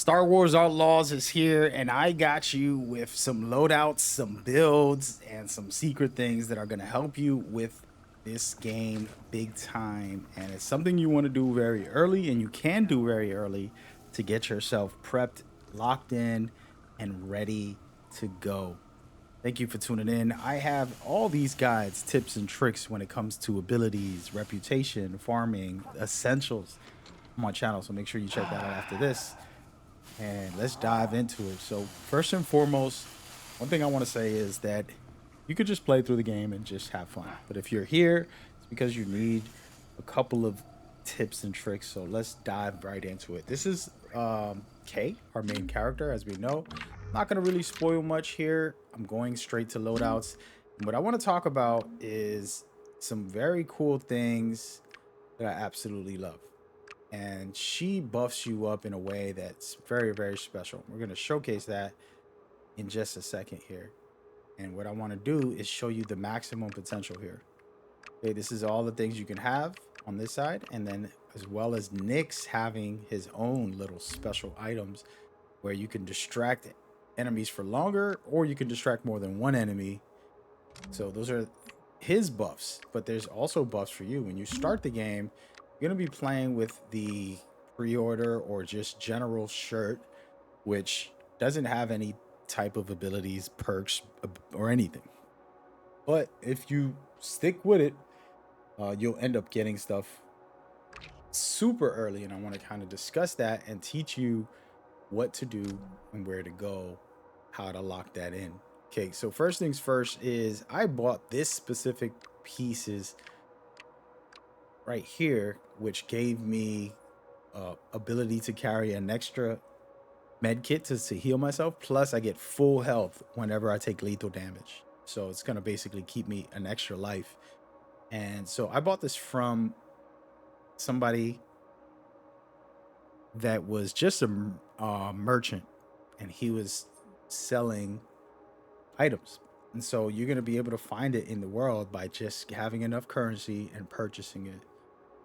Star Wars Outlaws is here, and I got you with some loadouts, some builds, and some secret things that are going to help you with this game big time. And it's something you want to do very early, and you can do very early to get yourself prepped, locked in, and ready to go. Thank you for tuning in. I have all these guides, tips, and tricks when it comes to abilities, reputation, farming, essentials on my channel. So make sure you check that out after this and let's dive into it. So first and foremost, one thing I want to say is that you could just play through the game and just have fun. But if you're here, it's because you need a couple of tips and tricks. So let's dive right into it. This is Kay, our main character, as we know. I'm not going to really spoil much here. I'm going straight to loadouts. And what I want to talk about is some very cool things that I absolutely love, and she buffs you up in a way that's very, very special. We're going to showcase that in just a second here. And what I want to do is show you the maximum potential here. Okay, this is all the things you can have on this side, and then as well as Nick's having his own little special items where you can distract enemies for longer, or you can distract more than one enemy. So those are his buffs, but there's also buffs for you. When you start the game, you're going to be playing with the pre-order or just general shirt, which doesn't have any type of abilities, perks, or anything. But if you stick with it, you'll end up getting stuff super early. And I want to kind of discuss that and teach you what to do and where to go, how to lock that in. Okay, so first things first is I bought this specific pieces right here, which gave me ability to carry an extra med kit to heal myself. Plus, I get full health whenever I take lethal damage. So it's gonna basically keep me an extra life. And so I bought this from somebody that was just a merchant, and he was selling items. And so you're going to be able to find it in the world by just having enough currency and purchasing it.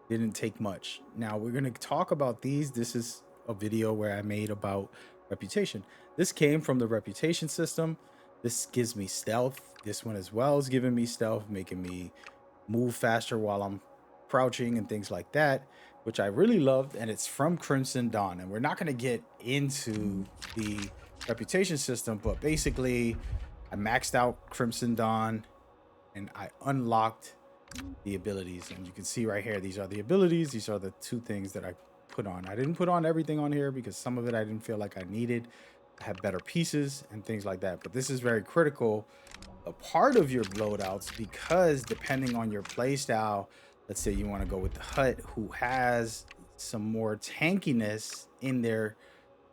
Didn't take much. Now we're going to talk about these. This is a video where I made about reputation. This came from the reputation system. This gives me stealth. This one as well is giving me stealth, making me move faster while I'm crouching and things like that, which I really loved. And it's from Crimson Dawn. And we're not going to get into the reputation system, but basically I maxed out Crimson Dawn and I unlocked the abilities. And you can see right here, these are the abilities. These are the two things that I put on. I didn't put on everything on here because some of it I didn't feel like I needed. I have better pieces and things like that. But this is very critical, a part of your loadouts, because depending on your play style, let's say you want to go with the Hut, who has some more tankiness in their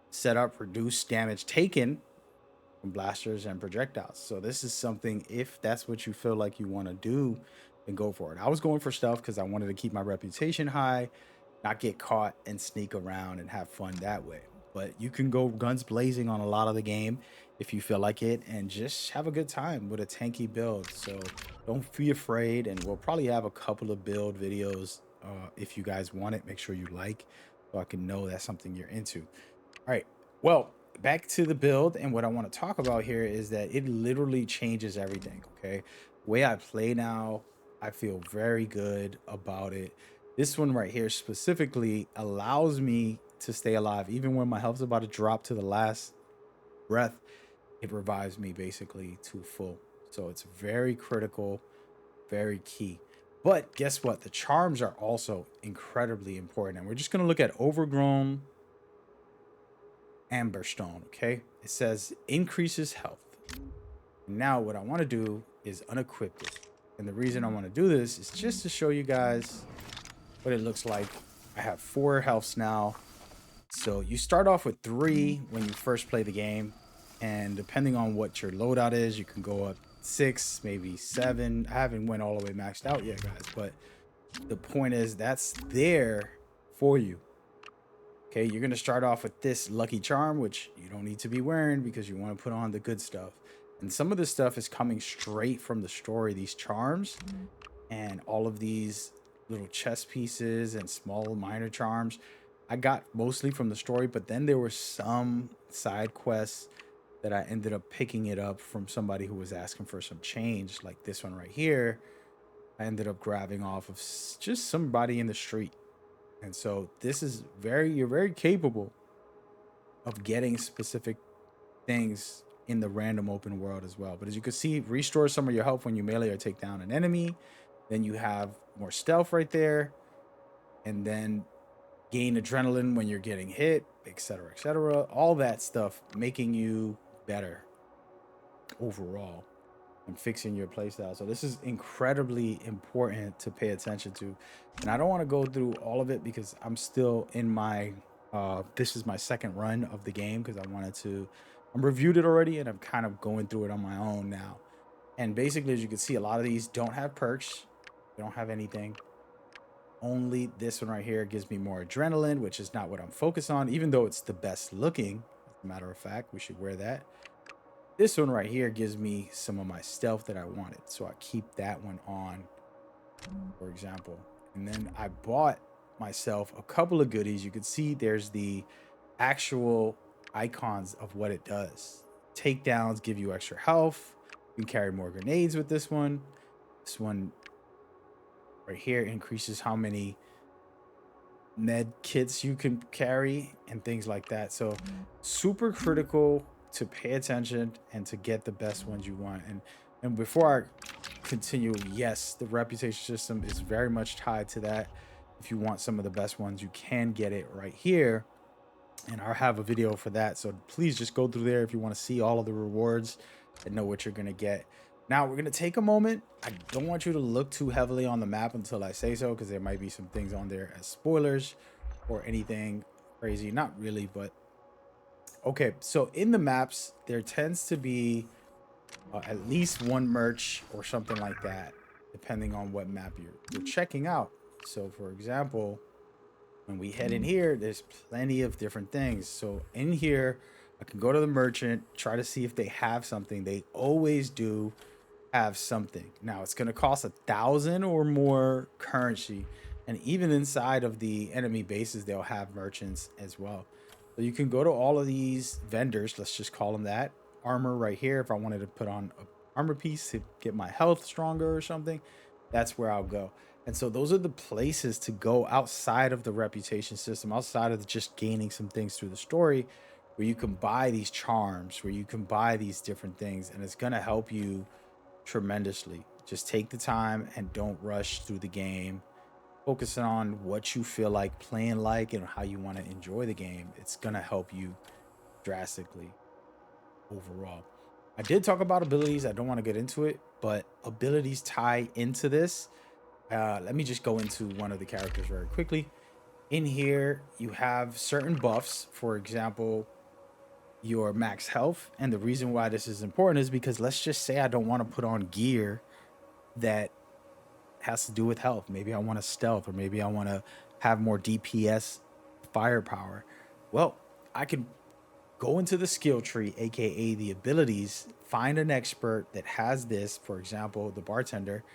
setup, reduced damage taken from blasters and projectiles. So this is something, if that's what you feel like you want to do, then go for it. I was going for stealth because I wanted to keep my reputation high, not get caught, and sneak around and have fun that way. But you can go guns blazing on a lot of the game if you feel like it, and just have a good time with a tanky build. So don't be afraid, and we'll probably have a couple of build videos if you guys want it. Make sure you like, so I can know that's something you're into. All right, well, back to the build, and what I want to talk about here is that it literally changes everything. Okay, the way I play now, I feel very good about it. This one right here specifically allows me to stay alive even when my health's about to drop to the last breath. It revives me basically to full. So it's very critical, very key. But guess what? The charms are also incredibly important. And we're just going to look at overgrown amberstone. Okay, it says increases health. Now what I want to do is unequip it, and the reason I want to do this is just to show you guys what it looks like. I have 4 healths now. So you start off with 3 when you first play the game, and depending on what your loadout is, you can go up 6, maybe 7. I haven't went all the way maxed out yet, guys, but the point is that's there for you. Okay, you're going to start off with this lucky charm, which you don't need to be wearing because you want to put on the good stuff. And some of this stuff is coming straight from the story, these charms and all of these little chess pieces and small minor charms I got mostly from the story, but then there were some side quests that I ended up picking it up from somebody who was asking for some change, like this one right here. I ended up grabbing off of just somebody in the street. And so this is you're very capable of getting specific things in the random open world as well. But as you can see, restore some of your health when you melee or take down an enemy. Then you have more stealth right there. And then gain adrenaline when you're getting hit, etc., etc. All that stuff making you better overall and fixing your playstyle. So this is incredibly important to pay attention to. And I don't want to go through all of it because I'm still in my this is my second run of the game because I'm reviewed it already and I'm kind of going through it on my own now. And basically, as you can see, a lot of these don't have perks. They don't have anything. Only this one right here gives me more adrenaline, which is not what I'm focused on, even though it's the best looking. As a matter of fact, we should wear that. This one right here gives me some of my stealth that I wanted. So I keep that one on, for example. And then I bought myself a couple of goodies. You can see there's the actual icons of what it does. Takedowns give you extra health. You can carry more grenades with this one. This one right here increases how many med kits you can carry and things like that. So super critical to pay attention and to get the best ones you want. And before I continue, yes, the reputation system is very much tied to that. If you want some of the best ones, you can get it right here. And I'll have a video for that. So please just go through there if you want to see all of the rewards and know what you're going to get. Now we're going to take a moment. I don't want you to look too heavily on the map until I say so, because there might be some things on there as spoilers or anything crazy. Not really, but okay. So in the maps, there tends to be at least one merch or something like that, depending on what map you're checking out. So for example, when we head in here, there's plenty of different things. So in here, I can go to the merchant, try to see if they have something. They always do have something. Now it's going to cost 1,000 or more currency. And even inside of the enemy bases, they'll have merchants as well. So you can go to all of these vendors. Let's just call them that. Armor right here. If I wanted to put on an armor piece to get my health stronger or something, that's where I'll go. And so those are the places to go outside of the reputation system, outside of just gaining some things through the story, where you can buy these charms, where you can buy these different things, and it's going to help you tremendously. Just take the time and don't rush through the game. Focus on what you feel like playing like and how you want to enjoy the game. It's going to help you drastically overall. I did talk about abilities. I don't want to get into it, but abilities tie into this. Let me just go into one of the characters very quickly. In here, you have certain buffs. For example, your max health. And the reason why this is important is because let's just say I don't want to put on gear that has to do with health. Maybe I want to stealth, or maybe I want to have more DPS firepower. Well, I can go into the skill tree, aka the abilities, find an expert that has this. For example, the bartender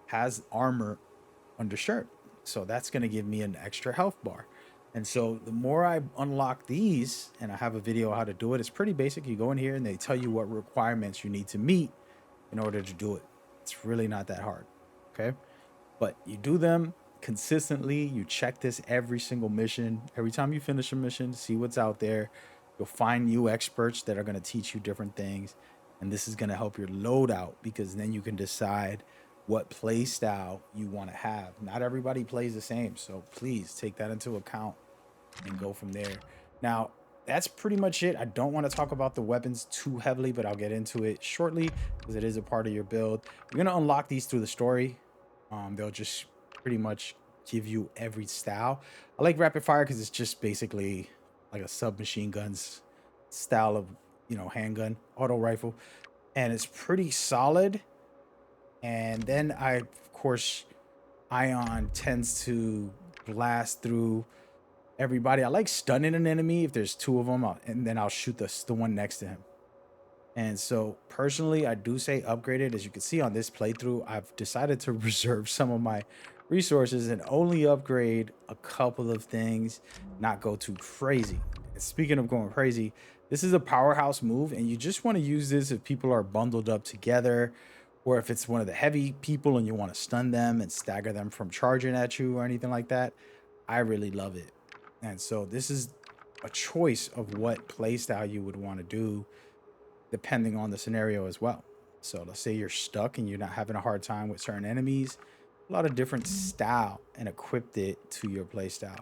has armor undershirt. So that's going to give me an extra health bar. And so the more I unlock these, and I have a video how to do it, it's pretty basic. You go in here and they tell you what requirements you need to meet in order to do it. It's really not that hard. Okay. But you do them consistently. You check this every single mission. Every time you finish a mission, see what's out there. You'll find new experts that are going to teach you different things. And this is going to help your loadout, because then you can decide what play style you want to have. Not everybody plays the same, so please take that into account and go from there. Now, that's pretty much it. I don't want to talk about the weapons too heavily, but I'll get into it shortly because it is a part of your build. You're going to unlock these through the story. They'll just pretty much give you every style. I like rapid fire because it's just basically like a submachine guns style of, handgun, auto rifle. And it's pretty solid. And then of course, Ion tends to blast through everybody. I like stunning an enemy if there's two of them, and then I'll shoot the one next to him. And so personally, I do say upgrade it. As you can see on this playthrough, I've decided to reserve some of my resources and only upgrade a couple of things, not go too crazy. And speaking of going crazy, this is a powerhouse move, and you just want to use this if people are bundled up together, or if it's one of the heavy people and you want to stun them and stagger them from charging at you or anything like that. I really love it. And so this is a choice of what playstyle you would want to do depending on the scenario as well. So let's say you're stuck and you're not having a hard time with certain enemies, a lot of different style and equipped it to your playstyle.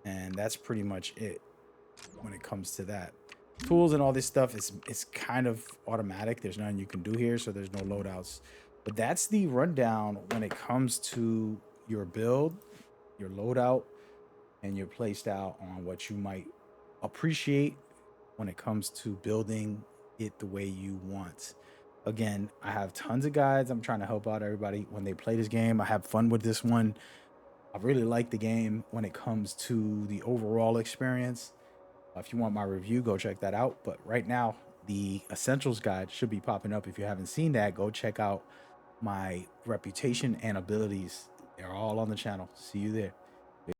And that's pretty much it when it comes to that. Tools and all this stuff is it's kind of automatic. There's nothing you can do here, so there's no loadouts. But that's the rundown when it comes to your build, your loadout, and your playstyle on what you might appreciate when it comes to building it the way you want. Again, I have tons of guides. I'm trying to help out everybody when they play this game. I have fun with this one. I really like the game when it comes to the overall experience. If you want my review, go check that out. But right now, the Essentials guide should be popping up. If you haven't seen that, go check out my reputation and abilities. They're all on the channel. See you there.